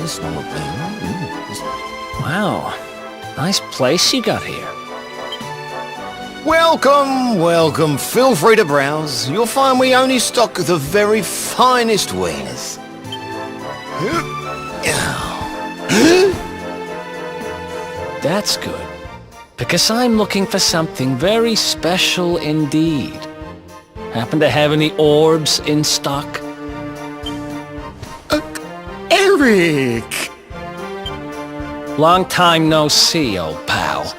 It's not a thing. Wow, nice place you got here. Welcome, welcome. Feel free to browse. You'll find we only stock the very finest wares. That's good, because I'm looking for something very special indeed. Happen to have any orbs in stock? Eric! Long time no see, old pal.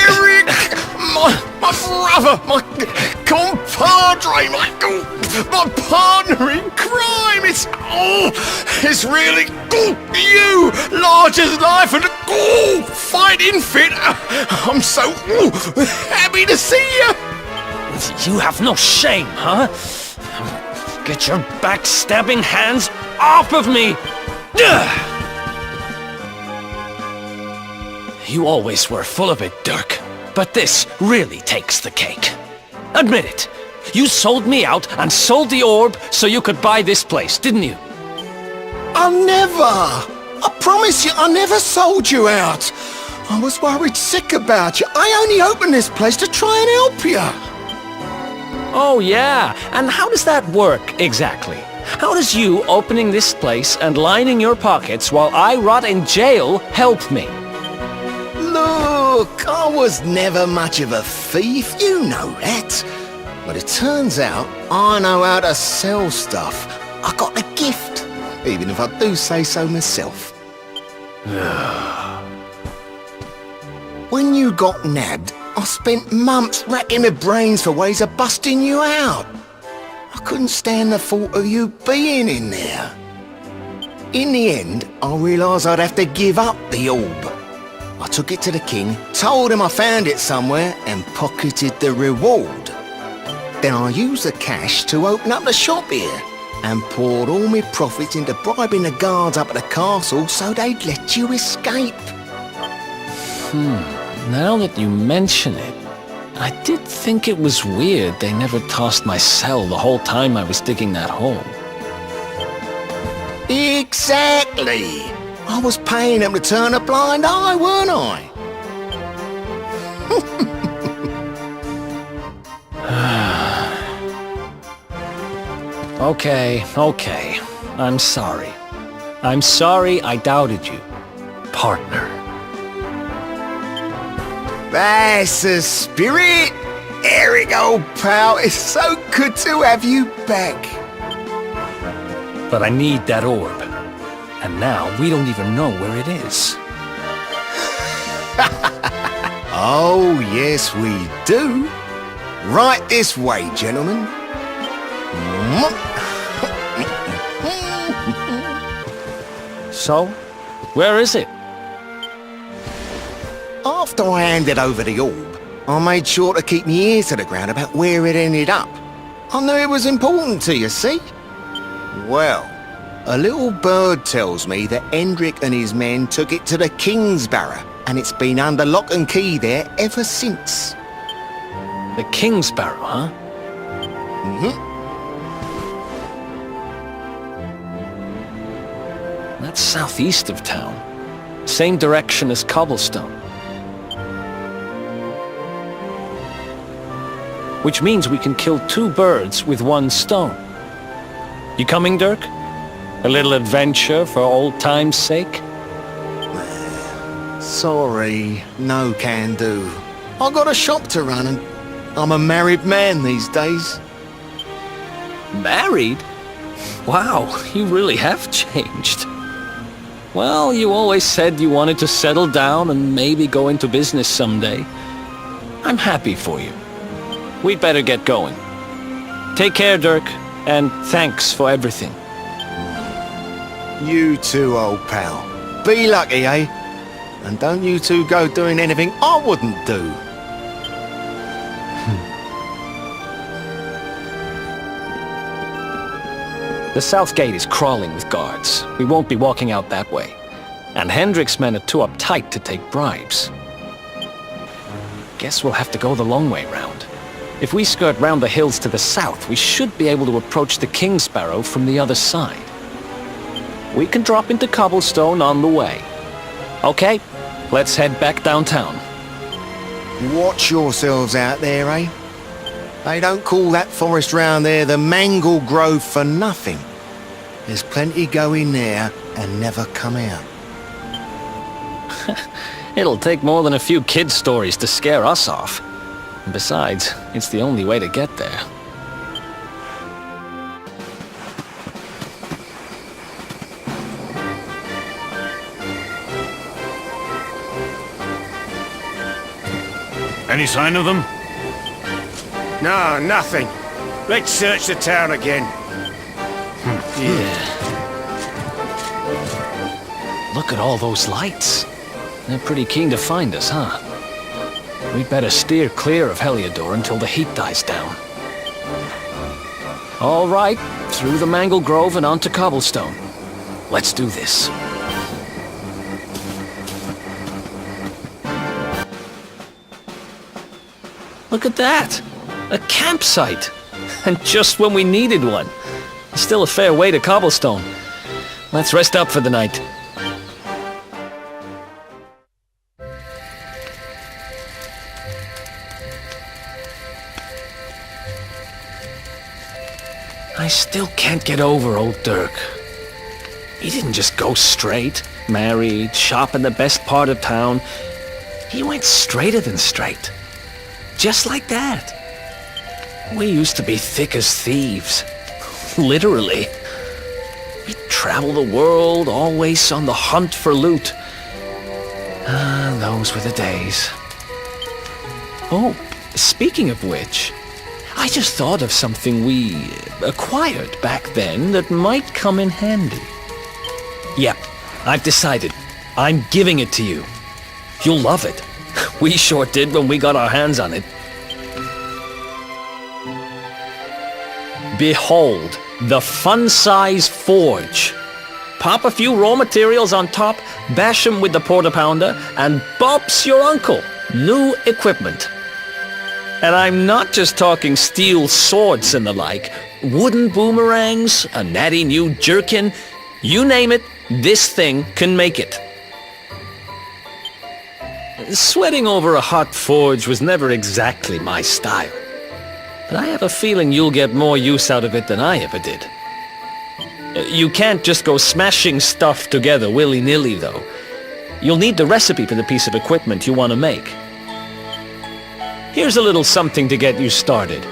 Eric! My brother! My compadre! My partner in crime! It's really you! Large as life and fighting fit! I'm so happy to see you! You have no shame, huh? Get your backstabbing hands off of me! You always were full of it, Dirk. But this really takes the cake. Admit it. You sold me out and sold the orb so you could buy this place, didn't you? I never! I promise you, I never sold you out. I was worried sick about you. I only opened this place to try and help you. Oh, yeah. And how does that work, exactly? How does you opening this place and lining your pockets while I rot in jail help me? Look, I was never much of a thief, you know that. But it turns out I know how to sell stuff. I got a gift, even if I do say so myself. When you got nabbed, I spent months racking my brains for ways of busting you out. I couldn't stand the thought of you being in there. In the end, I realised I'd have to give up the orb. I took it to the king, told him I found it somewhere, and pocketed the reward. Then I used the cash to open up the shop here, and poured all my profits into bribing the guards up at the castle so they'd let you escape. Now that you mention it, I did think it was weird they never tossed my cell the whole time I was digging that hole. Exactly! I was paying them to turn a blind eye, weren't I? Okay. I'm sorry. I'm sorry I doubted you, partner. That's the spirit! Eric, old pal, it's so good to have you back. But I need that orb. And now we don't even know where it is. Oh, yes, we do. Right this way, gentlemen. So, where is it? After I handed over the orb, I made sure to keep my ears to the ground about where it ended up. I knew it was important to you, see? Well, a little bird tells me that Hendrik and his men took it to the King's Barrow, and it's been under lock and key there ever since. The King's Barrow, huh? That's southeast of town. Same direction as Cobblestone. Which means we can kill two birds with one stone. You coming, Dirk? A little adventure for old time's sake? Sorry, no can do. I got a shop to run and I'm a married man these days. Married? Wow, you really have changed. Well, you always said you wanted to settle down and maybe go into business someday. I'm happy for you. We'd better get going. Take care, Dirk, and thanks for everything. You too, old pal. Be lucky, eh? And don't you two go doing anything I wouldn't do. The south gate is crawling with guards. We won't be walking out that way. And Hendrik's men are too uptight to take bribes. Guess we'll have to go the long way round. If we skirt round the hills to the south, we should be able to approach the King Sparrow from the other side. We can drop into Cobblestone on the way. Okay, let's head back downtown. Watch yourselves out there, eh? They don't call that forest round there the Mangle Grove for nothing. There's plenty go in there and never come out. It'll take more than a few kid stories to scare us off. And besides, it's the only way to get there. Any sign of them? No, nothing. Let's search the town again. Yeah. Look at all those lights. They're pretty keen to find us, huh? We'd better steer clear of Heliodor until the heat dies down. All right, through the Mangle Grove and onto Cobblestone. Let's do this. Look at that! A campsite! And just when we needed one. Still a fair way to Cobblestone. Let's rest up for the night. I still can't get over old Dirk. He didn't just go straight, married, shop in the best part of town. He went straighter than straight. Just like that. We used to be thick as thieves. Literally. We'd travel the world, always on the hunt for loot. Ah, those were the days. Oh, speaking of which, I just thought of something we acquired back then that might come in handy. Yep, I've decided. I'm giving it to you. You'll love it. We sure did when we got our hands on it. Behold, the fun-size forge. Pop a few raw materials on top, bash 'em with the porta-pounder, and bop's your uncle. New equipment. And I'm not just talking steel swords and the like. Wooden boomerangs, a natty new jerkin. You name it, this thing can make it. Sweating over a hot forge was never exactly my style. But I have a feeling you'll get more use out of it than I ever did. You can't just go smashing stuff together willy-nilly, though. You'll need the recipe for the piece of equipment you want to make. Here's a little something to get you started.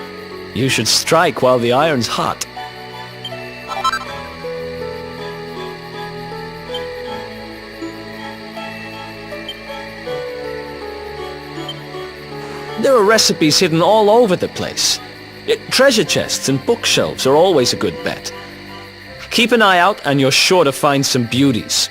You should strike while the iron's hot. There are recipes hidden all over the place. Treasure chests and bookshelves are always a good bet. Keep an eye out and you're sure to find some beauties.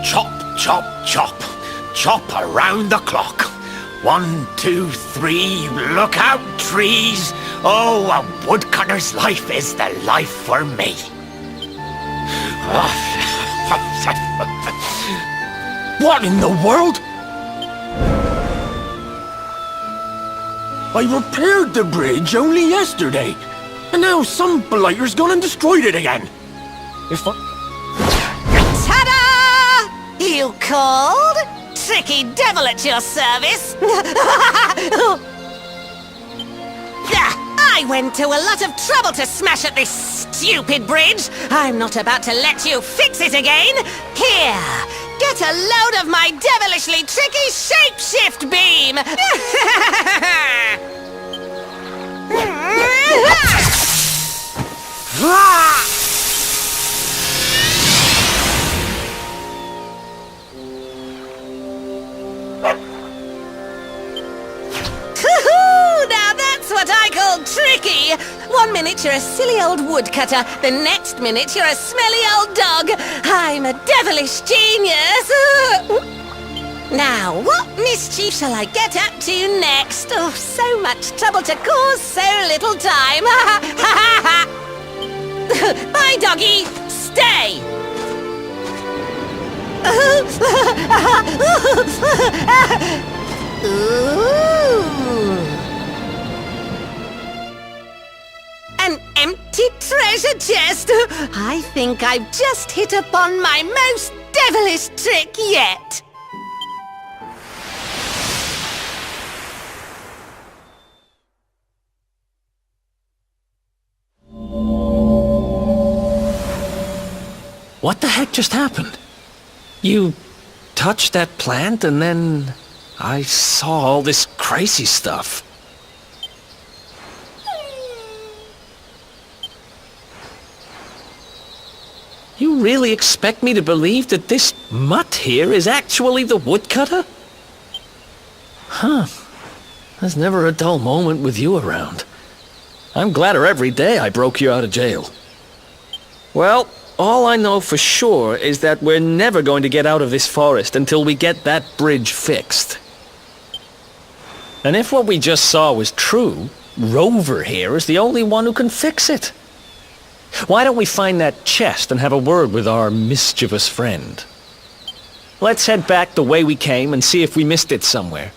Chop, chop, chop. Chop around the clock. 1, 2, 3, look out, trees. Oh, a woodcutter's life is the life for me. What in the world? I repaired the bridge only yesterday, and now some blighter's gone and destroyed it again. If I... Ta-da! You called? Tricky devil at your service! I went to a lot of trouble to smash at this stupid bridge. I'm not about to let you fix it again. Here, get a load of my devilishly tricky shapeshift beam! Now that's what I call tricky! 1 minute you're a silly old woodcutter, the next minute you're a smelly old dog. I'm a devilish genius! Now, what mischief shall I get up to next? Oh, so much trouble to cause so little time. Bye, doggy. Stay. Ooh. An empty treasure chest. I think I've just hit upon my most devilish trick yet. What the heck just happened? You touched that plant and then I saw all this crazy stuff. You really expect me to believe that this mutt here is actually the woodcutter? Huh. There's never a dull moment with you around. I'm gladder every day I broke you out of jail. Well, all I know for sure is that we're never going to get out of this forest until we get that bridge fixed. And if what we just saw was true, Rover here is the only one who can fix it. Why don't we find that chest and have a word with our mischievous friend? Let's head back the way we came and see if we missed it somewhere.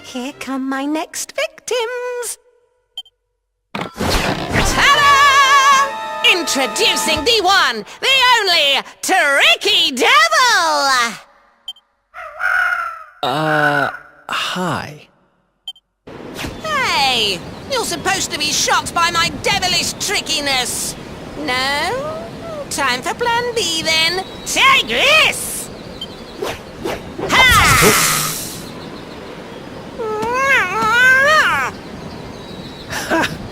Here come my next victims. Ta-da! Introducing the one, the only, Tricky Devil! Hi. Hey, you're supposed to be shocked by my devilish trickiness. No? Time for plan B then. Take this! Ha!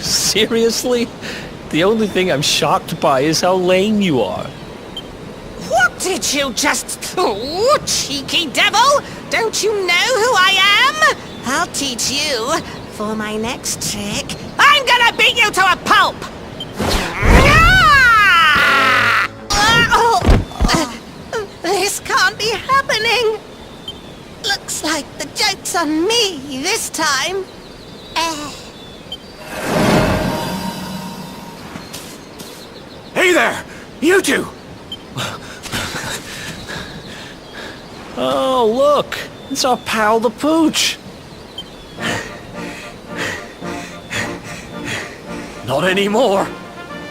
Seriously? The only thing I'm shocked by is how lame you are. What did you just... Oh, cheeky devil! Don't you know who I am? I'll teach you. For my next trick, I'm gonna beat you to a pulp! This can't be happening. Looks like the joke's on me this time. Hey there! You two! Oh, look! It's our pal the Pooch! Not anymore.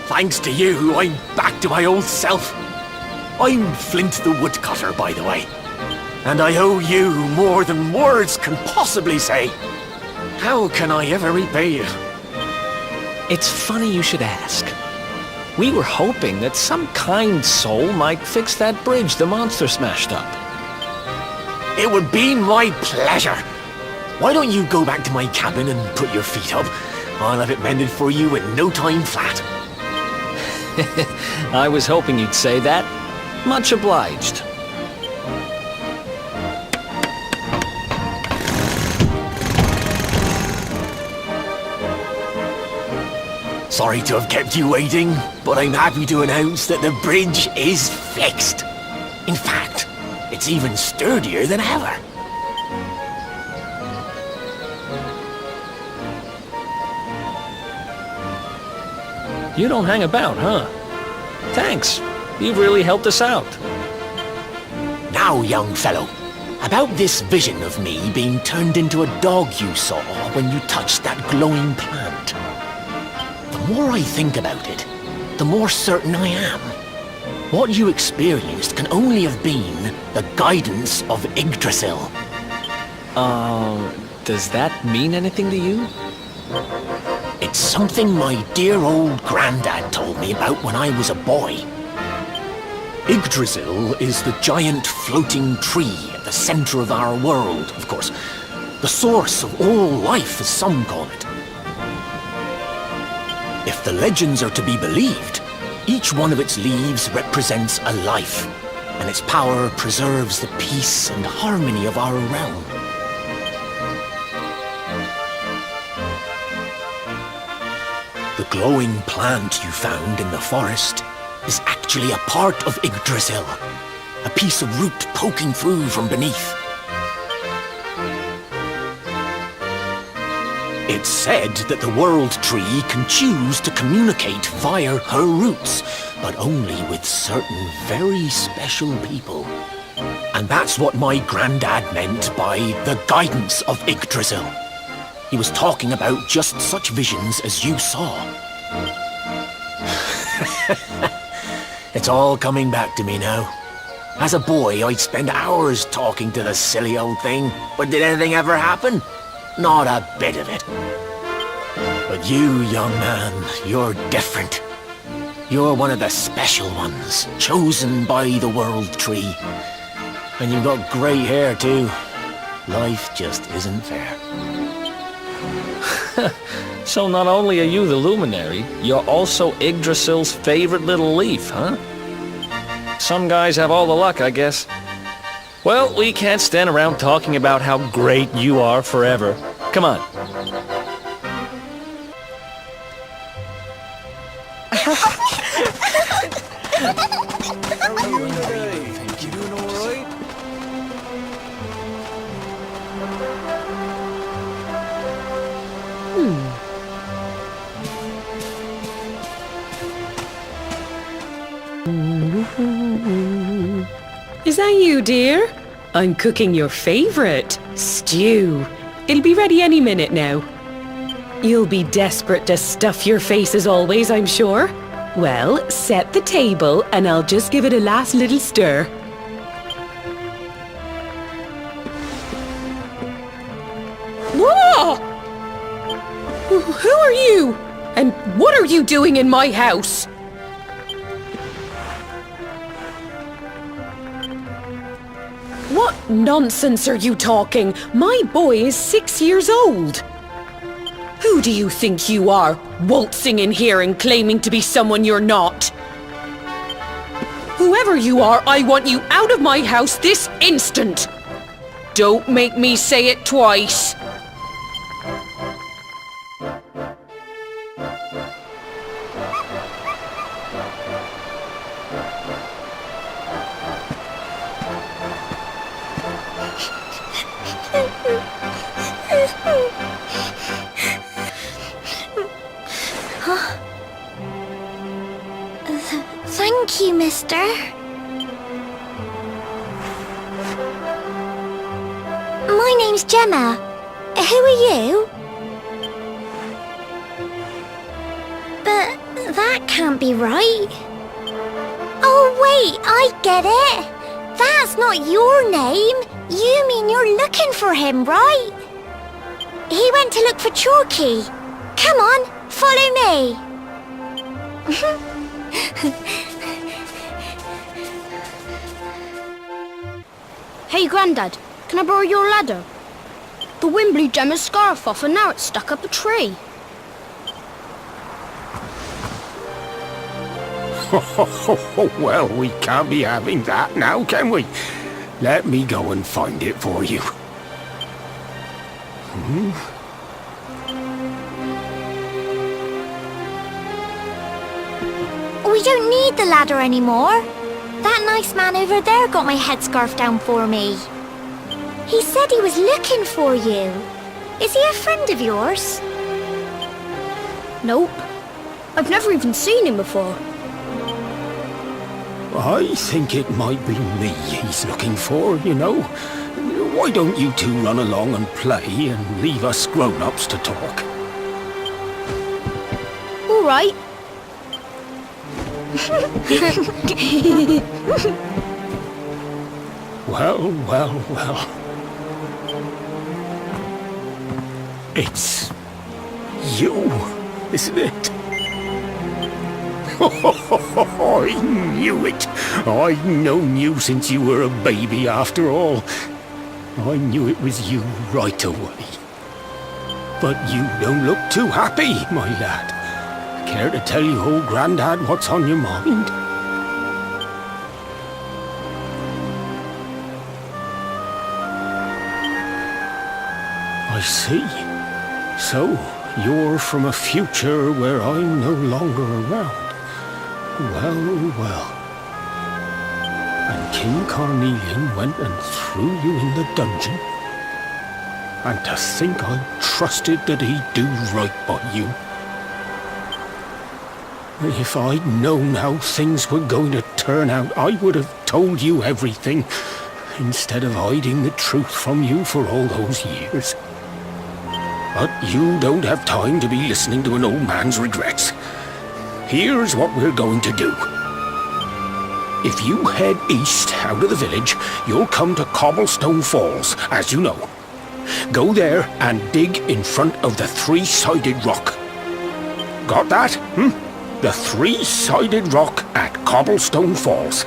Thanks to you, I'm back to my old self. I'm Flint the Woodcutter, by the way. And I owe you more than words can possibly say. How can I ever repay you? It's funny you should ask. We were hoping that some kind soul might fix that bridge the monster smashed up. It would be my pleasure. Why don't you go back to my cabin and put your feet up? I'll have it mended for you in no time flat. I was hoping you'd say that. Much obliged. Sorry to have kept you waiting, but I'm happy to announce that the bridge is fixed. In fact, it's even sturdier than ever. You don't hang about, huh? Thanks. You've really helped us out. Now, young fellow, about this vision of me being turned into a dog you saw when you touched that glowing plant. The more I think about it, the more certain I am. What you experienced can only have been the guidance of Yggdrasil. Does that mean anything to you? It's something my dear old granddad told me about when I was a boy. Yggdrasil is the giant floating tree at the center of our world, of course. The source of all life, as some call it. If the legends are to be believed, each one of its leaves represents a life, and its power preserves the peace and harmony of our realm. The The glowing plant you found in the forest is actually a part of Yggdrasil, a piece of root poking through from beneath. It's said that the World Tree can choose to communicate via her roots, but only with certain very special people. And that's what my granddad meant by the guidance of Yggdrasil. He was talking about just such visions as you saw. It's all coming back to me now. As a boy, I'd spend hours talking to the silly old thing, but did anything ever happen? Not a bit of it. But you, young man, you're different. You're one of the special ones, chosen by the World Tree. And you've got great hair, too. Life just isn't fair. So not only are you the luminary, you're also Yggdrasil's favorite little leaf, huh? Some guys have all the luck, I guess. Well, we can't stand around talking about how great you are forever. Come on. Think you doing all right? Is that you, dear? I'm cooking your favorite, stew. It'll be ready any minute now. You'll be desperate to stuff your face as always, I'm sure. Well, set the table and I'll just give it a last little stir. Whoa! Who are you? And what are you doing in my house? What nonsense are you talking? My boy is 6 years old. Who do you think you are, waltzing in here and claiming to be someone you're not? Whoever you are, I want you out of my house this instant. Don't make me say it twice. Thank you, mister. My name's Gemma. Who are you? But that can't be right. Oh, wait, I get it. That's not your name. You mean you're looking for him, right? He went to look for Chalky. Come on, follow me. Hey, Grandad, can I borrow your ladder? The wind blew Gemma's scarf off and now it's stuck up a tree. Well, we can't be having that now, can we? Let me go and find it for you. We don't need the ladder anymore. That nice man over there got my headscarf down for me. He said he was looking for you. Is he a friend of yours? Nope. I've never even seen him before. I think it might be me he's looking for, you know. Why don't you two run along and play and leave us grown-ups to talk? All right. Well. It's you, isn't it? I knew it. I've known you since you were a baby after all. I knew it was you right away. But you don't look too happy, my lad. Care to tell your old Grandad what's on your mind? I see. So, You're from a future where I'm no longer around. Well, well. And King Carnelian went and threw you in the dungeon? And to think I trusted that he'd do right by you. If I'd known how things were going to turn out, I would have told you everything, instead of hiding the truth from you for all those years. But you don't have time to be listening to an old man's regrets. Here's what we're going to do. If you head east out of the village, you'll come to Cobblestone Falls, as you know. Go there and dig in front of the three-sided rock. Got that? The three-sided rock at Cobblestone Falls.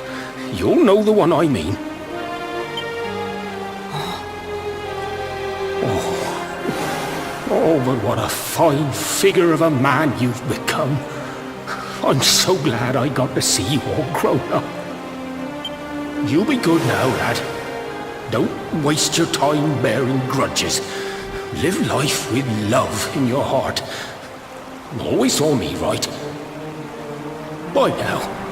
You'll know the one I mean. Oh, but what a fine figure of a man you've become. I'm so glad I got to see you all grown up. You be good now, lad. Don't waste your time bearing grudges. Live life with love in your heart. Always saw me right. Bye now.